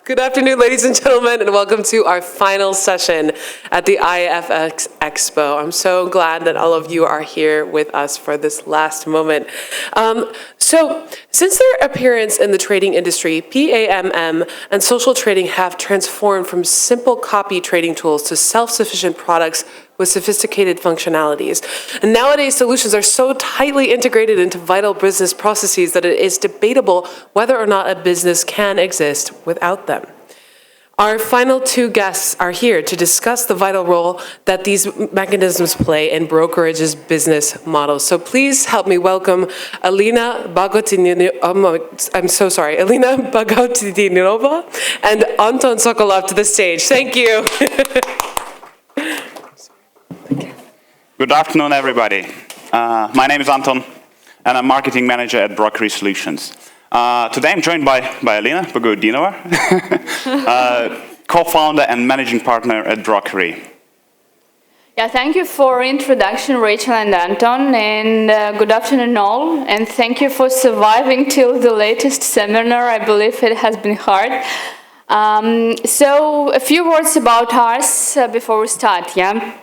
Good afternoon, ladies and gentlemen, and welcome to our final session at the iFX Expo. I'm so glad that all of you are here with us for this last moment. So, since their appearance in the trading industry, PAMM and social trading have transformed from simple copy trading tools to self-sufficient products with sophisticated functionalities. And nowadays, solutions are so tightly integrated into vital business processes that it is debatable whether or not a business can exist without them. Our final two guests are here to discuss the vital role that these mechanisms play in brokerage's business models. So please help me welcome Elina Bagautdinova and Anton Sokolov to the stage. Thank you. Good afternoon, everybody. My name is Anton, and I'm marketing manager at Brokeree Solutions. Today I'm joined by Elina Bagautdinova, co-founder and managing partner at Brokeree. Yeah, thank you for introduction, Rachel and Anton, and good afternoon all, and thank you for surviving till the latest seminar. I believe it has been hard. So a few words about us before we start, yeah?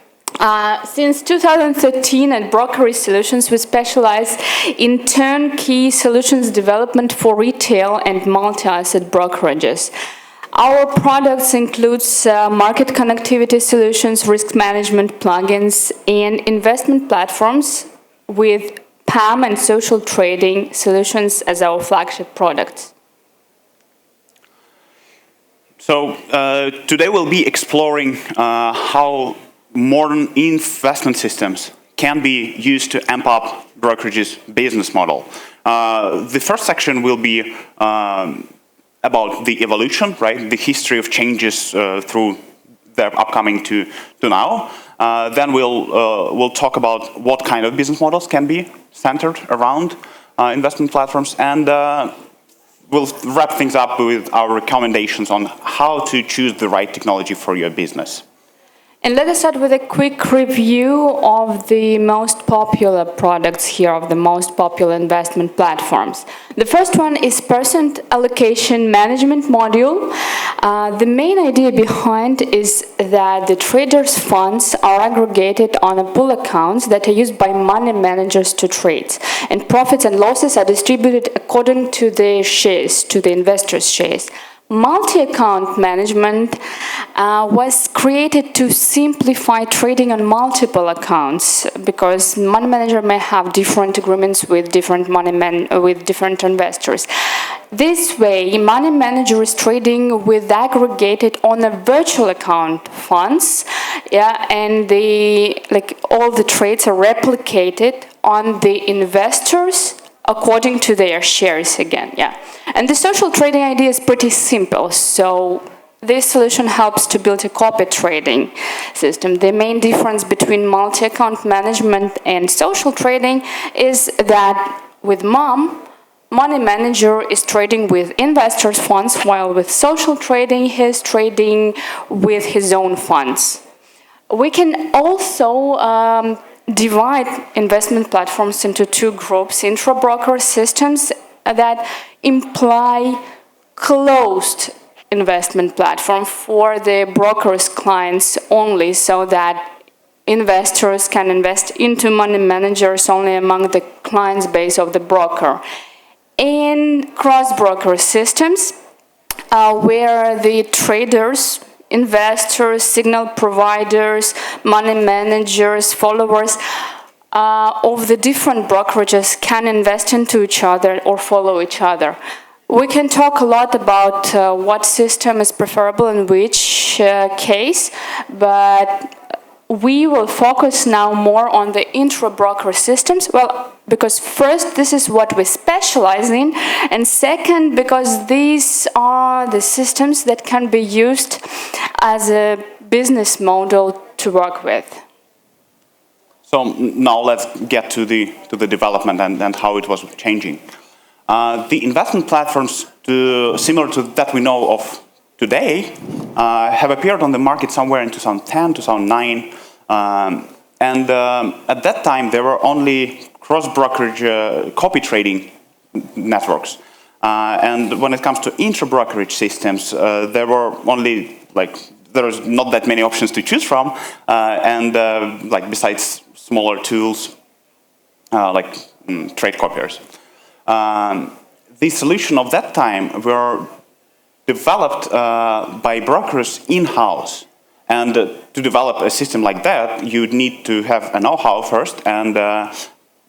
Since 2013 at Brokeree Solutions, we specialize in turnkey solutions development for retail and multi-asset brokerages. Our products include market connectivity solutions, risk management plugins, and investment platforms with PAMM and Social trading solutions as our flagship products. So today we'll be exploring how modern investment systems can be used to amp up brokerage's business model. The first section will be about the evolution, right? The history of changes through their upcoming to now. Then we'll talk about what kind of business models can be centered around investment platforms, and we'll wrap things up with our recommendations on how to choose the right technology for your business. And let us start with a quick review of the most popular products here, of the most popular investment platforms. The first one is Percent Allocation Management module. The main idea behind is that the traders' funds are aggregated on a pool accounts that are used by money managers to trade, and profits and losses are distributed according to their shares, to the investors' shares. Multi-account management was created to simplify trading on multiple accounts, because money manager may have different agreements with different different investors. This way, money manager is trading with aggregated on a virtual account funds, yeah, and all the trades are replicated on the investors according to their shares again, yeah. And the social trading idea is pretty simple. So this solution helps to build a copy trading system. The main difference between multi-account management and social trading is that with MAM, money manager is trading with investors' funds, while with social trading, he's trading with his own funds. We can also divide investment platforms into two groups: intra-broker systems that imply closed investment platform for the broker's clients only, so that investors can invest into money managers only among the clients base of the broker. And cross-broker systems where the traders, investors, signal providers, money managers, followers of the different brokerages can invest into each other or follow each other. We can talk a lot about what system is preferable in which case, but we will focus now more on the intra-broker systems. Well, because first, this is what we specialize in, and second, because these are the systems that can be used as a business model to work with. So now let's get to the development and how it was changing. The investment platforms, similar to that we know of today, have appeared on the market somewhere in 2010, 2009, and at that time there were only cross-brokerage copy trading networks. And when it comes to intra-brokerage systems, there was not that many options to choose from, besides smaller tools trade copiers. The solution of that time were developed by brokers in-house. And to develop a system like that, you'd need to have a know-how first and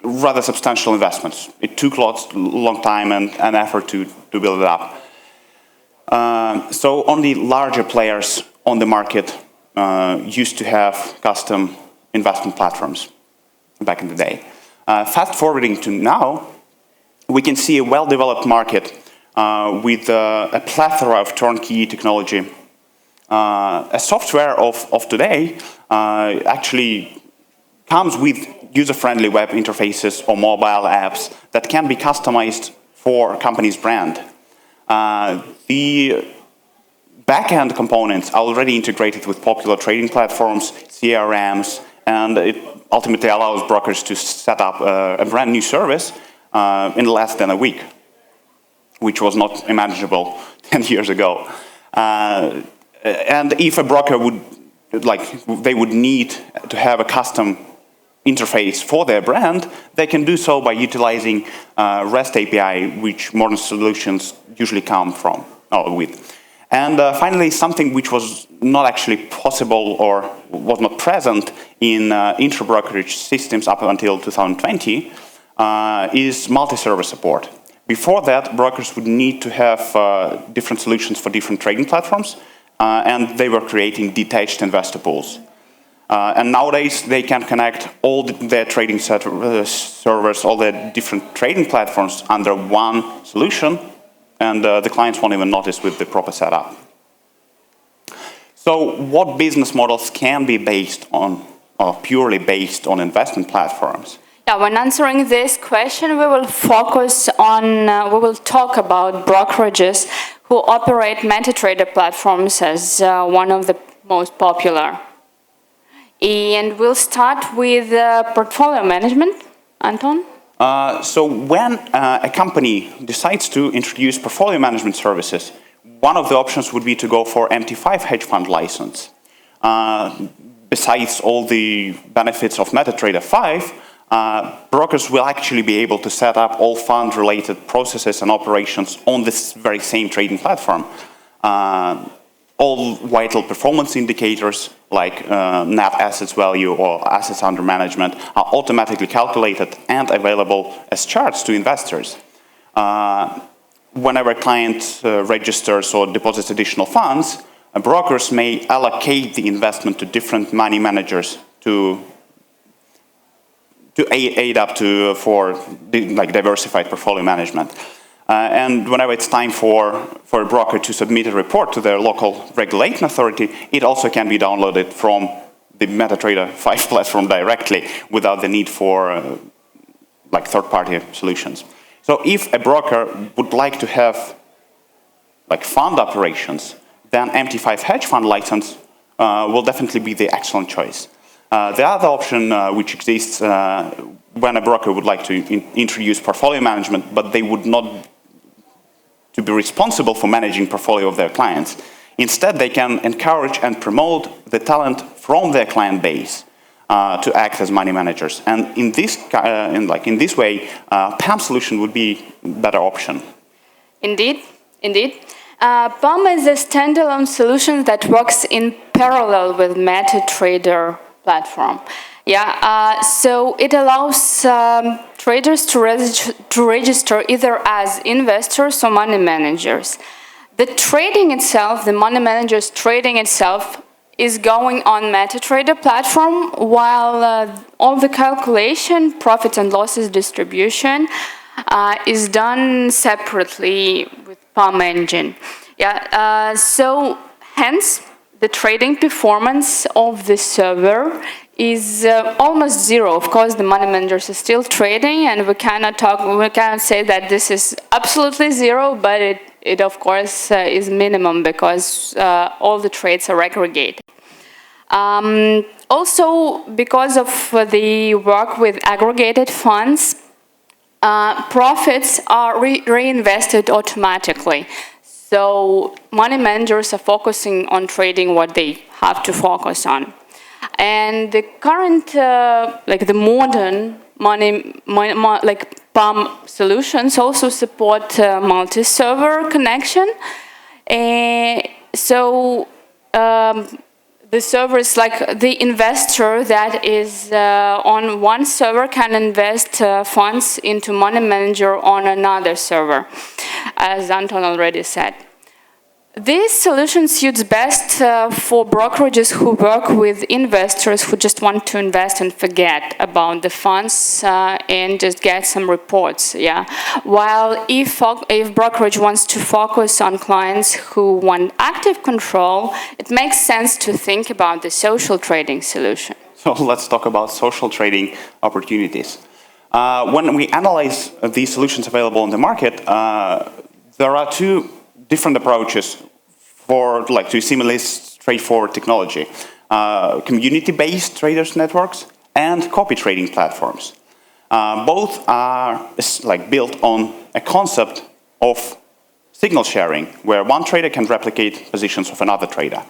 rather substantial investments. It took long time and effort to build it up. So only larger players on the market used to have custom investment platforms back in the day. Fast forwarding to now, we can see a well-developed market with a plethora of turnkey technology. A software of today actually comes with user-friendly web interfaces or mobile apps that can be customized for a company's brand. The back-end components are already integrated with popular trading platforms, CRMs, and it ultimately allows brokers to set up a brand new service in less than a week, which was not imaginable 10 years ago. And if a broker they would need to have a custom interface for their brand, they can do so by utilizing REST API, which modern solutions usually come with. And finally, something which was not actually possible or was not present in intra-brokerage systems up until 2020 is multi-server support. Before that, brokers would need to have different solutions for different trading platforms, and they were creating detached investor pools. And nowadays, they can connect all their trading servers, all their different trading platforms under one solution, and the clients won't even notice with the proper setup. So what business models can be based on, or purely based on investment platforms? Yeah, when answering this question, we will focus on, we will talk about brokerages who operate MetaTrader platforms as one of the most popular. And we'll start with portfolio management. Anton? So when a company decides to introduce portfolio management services, one of the options would be to go for MT5 hedge fund license. Besides all the benefits of MetaTrader 5, brokers will actually be able to set up all fund-related processes and operations on this very same trading platform. All vital performance indicators like net assets value or assets under management are automatically calculated and available as charts to investors. Whenever a client registers or deposits additional funds, brokers may allocate the investment to different money managers to aid up to for diversified portfolio management. And whenever it's time for a broker to submit a report to their local regulating authority, it also can be downloaded from the MetaTrader 5 platform directly without the need for third-party solutions. So if a broker would like to have fund operations, then MT5 hedge fund license will definitely be the excellent choice. The other option which exists when a broker would like to introduce portfolio management, but they would not to be responsible for managing portfolio of their clients. Instead, they can encourage and promote the talent from their client base to act as money managers. And in this way, PAMM solution would be a better option. Indeed. PAMM is a standalone solution that works in parallel with MetaTrader platform. So it allows traders to register either as investors or money managers. The trading itself, the money managers trading itself, is going on MetaTrader platform, while all the calculation, profits and losses distribution, is done separately with PAMM engine. So hence, the trading performance of the server is almost zero. Of course, the money managers are still trading, and we cannot say that this is absolutely zero, but it of course is minimum because all the trades are aggregated. Also, because of the work with aggregated funds, profits are reinvested automatically. So money managers are focusing on trading what they have to focus on. And the current, like the modern like PAMM solutions also support multi-server connection. So the server is like the investor that is on one server can invest funds into money manager on another server, as Anton already said. This solution suits best for brokerages who work with investors who just want to invest and forget about the funds and just get some reports. Yeah. While if brokerage wants to focus on clients who want active control, it makes sense to think about the social trading solution. So let's talk about social trading opportunities. When we analyze the solutions available on the market, there are two different approaches to simulate straightforward technology. Community-based traders networks and copy trading platforms. Both are built on a concept of signal sharing, where one trader can replicate positions of another trader.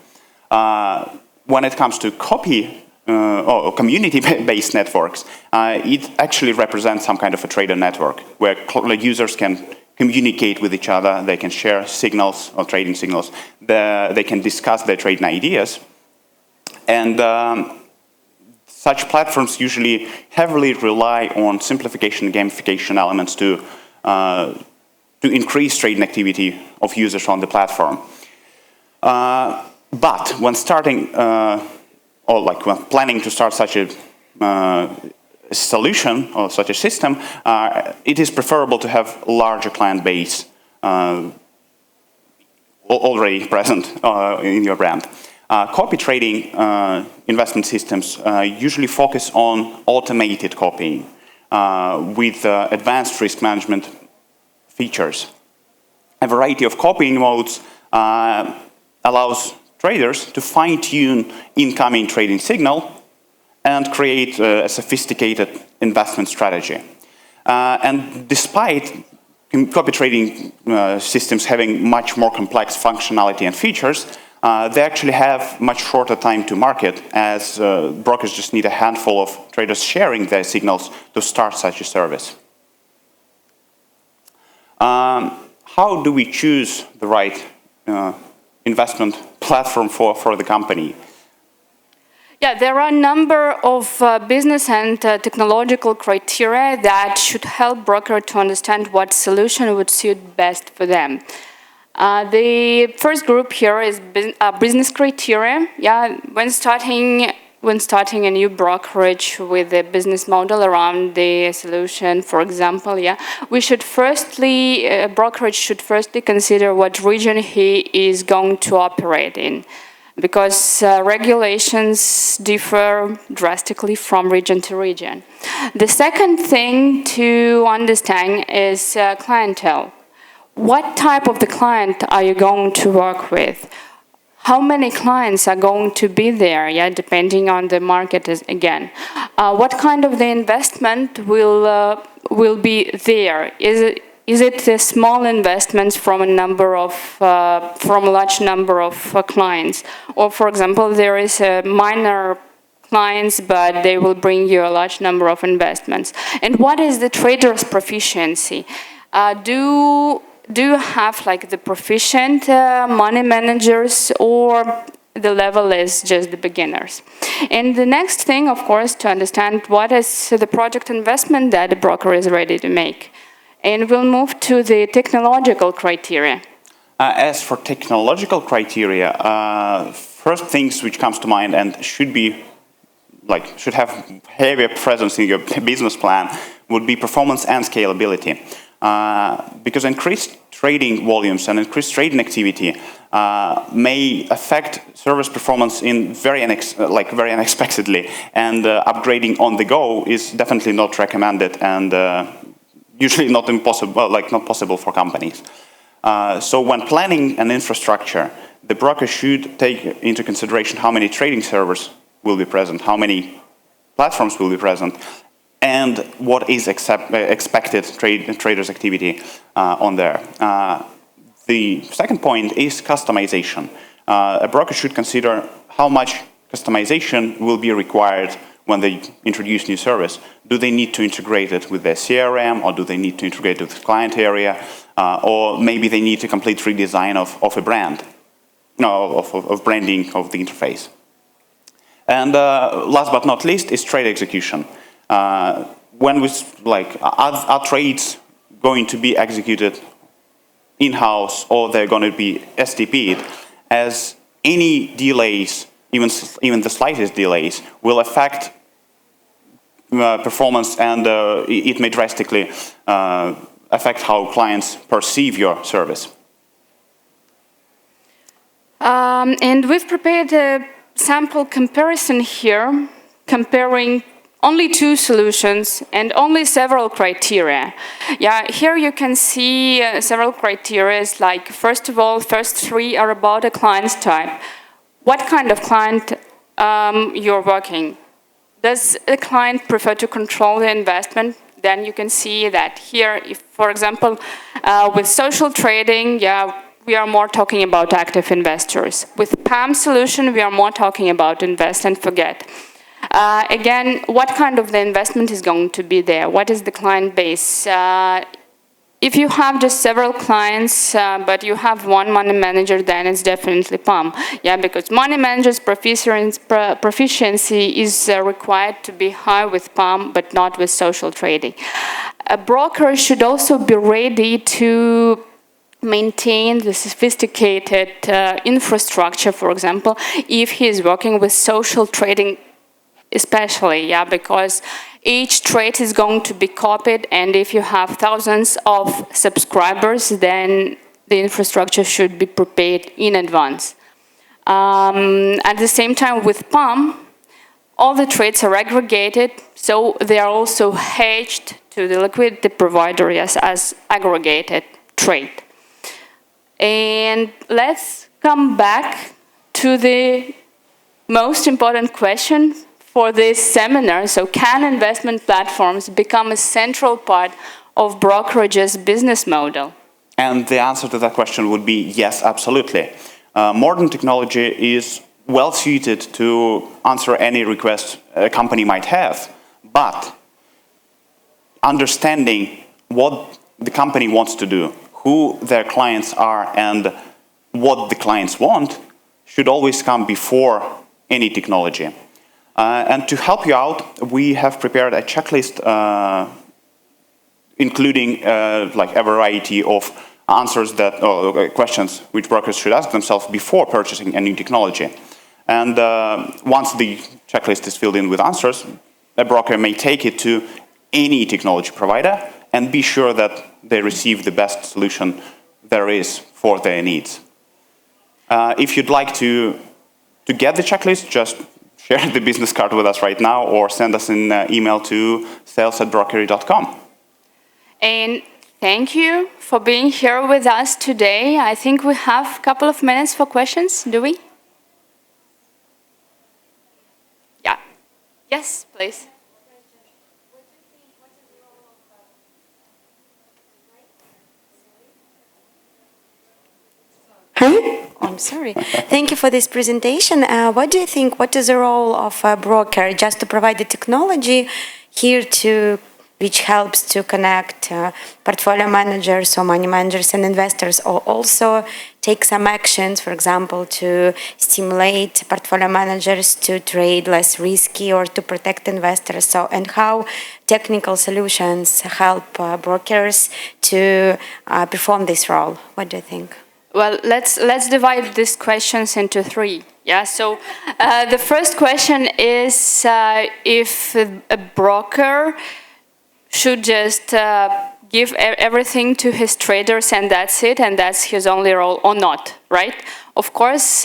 When it comes to copy or community-based networks, it actually represents some kind of a trader network, where users can communicate with each other, they can share signals or trading signals, they can discuss their trading ideas. And such platforms usually heavily rely on simplification and gamification elements to increase trading activity of users on the platform. But when starting, when planning to start such a solution or such a system, it is preferable to have a larger client base already present in your brand. Copy trading investment systems usually focus on automated copying with advanced risk management features. A variety of copying modes allows traders to fine-tune incoming trading signal and create a sophisticated investment strategy. And despite copy trading systems having much more complex functionality and features, they actually have much shorter time to market, as brokers just need a handful of traders sharing their signals to start such a service. How do we choose the right investment platform for the company? Yeah, there are a number of business and technological criteria that should help broker to understand what solution would suit best for them. The first group here is business criteria. Yeah, when starting a new brokerage with a business model around the solution, for example, brokerage should firstly consider what region he is going to operate in, because regulations differ drastically from region to region. The second thing to understand is clientele. What type of the client are you going to work with? How many clients are going to be there, depending on the market again. What kind of the investment will be there? Is it small investments from a large number of clients? Or, for example, there is a minor clients, but they will bring you a large number of investments. And what is the trader's proficiency? Do you have the proficient money managers, or the level is just the beginners? And the next thing, of course, to understand what is the project investment that the broker is ready to make. And we'll move to the technological criteria. As for technological criteria, first things which comes to mind and should have heavier presence in your business plan would be performance and scalability. Because increased trading volumes and increased trading activity may affect service performance in very unexpectedly, and upgrading on the go is definitely not recommended and usually not possible for companies. So when planning an infrastructure, the broker should take into consideration how many trading servers will be present, how many platforms will be present, and what is expected traders' activity on there. The second point is customization. A broker should consider how much customization will be required when they introduce new service. Do they need to integrate it with their CRM, or do they need to integrate it with the client area, or maybe they need a complete redesign of a brand, of branding of the interface. And last but not least is trade execution. When we are trades going to be executed in-house, or they're going to be STP'd, as any delays, even the slightest delays, will affect performance, and it may drastically affect how clients perceive your service. And we've prepared a sample comparison here, comparing only two solutions and only several criteria. Yeah, here you can see several criteria, like first of all, first three are about a client's type. What kind of client you're working? Does the client prefer to control the investment? Then you can see that here, if, for example, with social trading, we are more talking about active investors. With PAMM solution, we are more talking about invest and forget. Again, what kind of the investment is going to be there? What is the client base? If you have just several clients, but you have one money manager, then it's definitely PAMM. Yeah, because money manager's proficiency is required to be high with PAMM, but not with social trading. A broker should also be ready to maintain the sophisticated infrastructure, for example, if he is working with social trading especially, because each trade is going to be copied, and if you have thousands of subscribers, then the infrastructure should be prepared in advance. At the same time, with PAMM, all the trades are aggregated, so they are also hedged to the liquidity provider as aggregated trade. And let's come back to the most important question for this seminar. So, can investment platforms become a central part of brokerage's business model? And the answer to that question would be yes, absolutely. Modern technology is well suited to answer any request a company might have, but understanding what the company wants to do, who their clients are, and what the clients want should always come before any technology. And to help you out, we have prepared a checklist including a variety of answers questions which brokers should ask themselves before purchasing a new technology. And once the checklist is filled in with answers, a broker may take it to any technology provider and be sure that they receive the best solution there is for their needs. If you'd like to get the checklist, just share the business card with us right now, or send us an email to sales@brokeree.com. And thank you for being here with us today. I think we have a couple of minutes for questions, do we? Yeah. Yes, please. Hi. I'm sorry. Thank you for this presentation. What do you think, what is the role of a broker? Just to provide the technology here which helps to connect portfolio managers or money managers and investors, or also take some actions, for example, to stimulate portfolio managers to trade less risky or to protect investors. So, and how technical solutions help brokers to perform this role? What do you think? Well, let's divide these questions into three. Yeah. So the first question is if a broker should just give everything to his traders and that's it, and that's his only role, or not, right? Of course,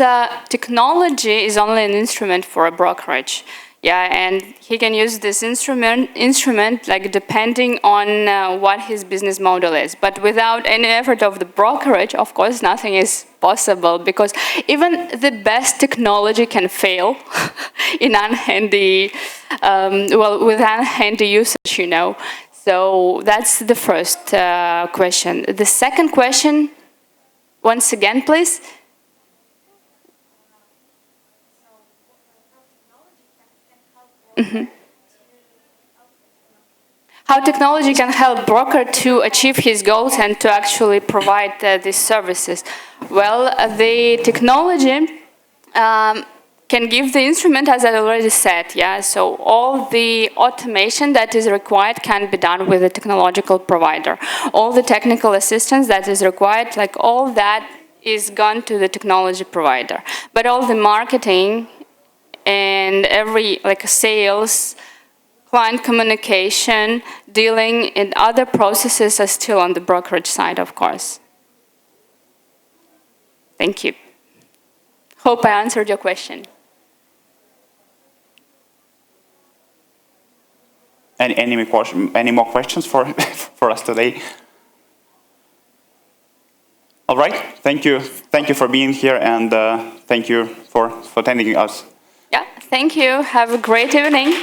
technology is only an instrument for a brokerage. Yeah, and he can use this instrument like depending on what his business model is. But without any effort of the brokerage, of course, nothing is possible, because even the best technology can fail in unhandy, with unhandy usage, you know. So that's the first question. The second question, once again, please. Mm-hmm. How technology can help broker to achieve his goals and to actually provide these services. Well, the technology can give the instrument, as I already said, yeah. So all the automation that is required can be done with the technological provider. All the technical assistance that is required, like all that is gone to the technology provider. But all the marketing and every, like sales, client communication, dealing, and other processes are still on the brokerage side, of course. Thank you. Hope I answered your question. Any more questions for for us today? All right. Thank you. Thank you for being here, and thank you for attending us. Yeah. Thank you. Have a great evening.